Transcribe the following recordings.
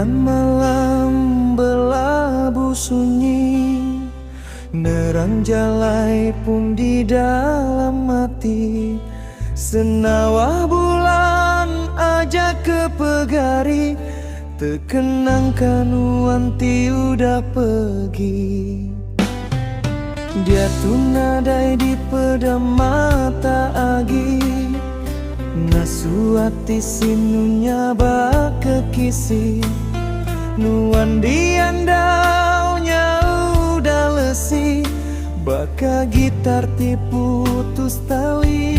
Bulan malam berlabuh sunyi, nerang jalai pun di dalam hati. Senawa bulan aja ke pegari, terkenang kanuan udah pergi. Dia tuh nadai di pedam mata agi, ngasu hati sinunya bak kekisi. Nuan diandaunya udah lesi, baka gitar tiputus tali.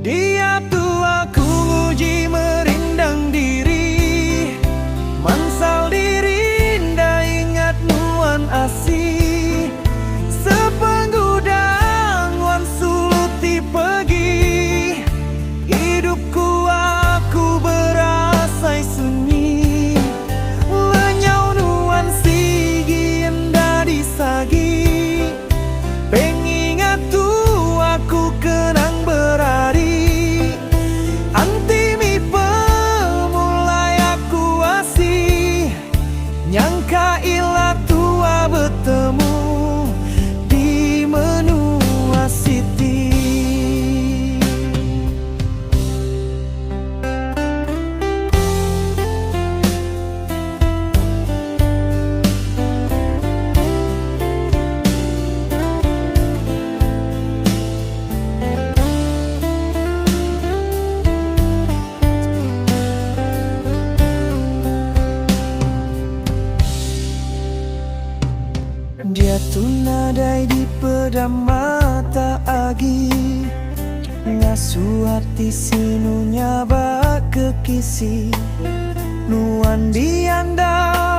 Dia tuh aku uji merindang diri, mansal diri nda ingat nuan asih. Sepenggudang wan suluti pergi, hidupku aku berasai sunyi. Lenyau nuan sigi enda disagi, pengingat tuh aku kenang berari. Antimi pemulai aku asih, nyangka ilah tua bertemu di menua city. Dia tuh nadai di pedam mata agi, ngasu hati sinunya bak kekisi. Nuan diandau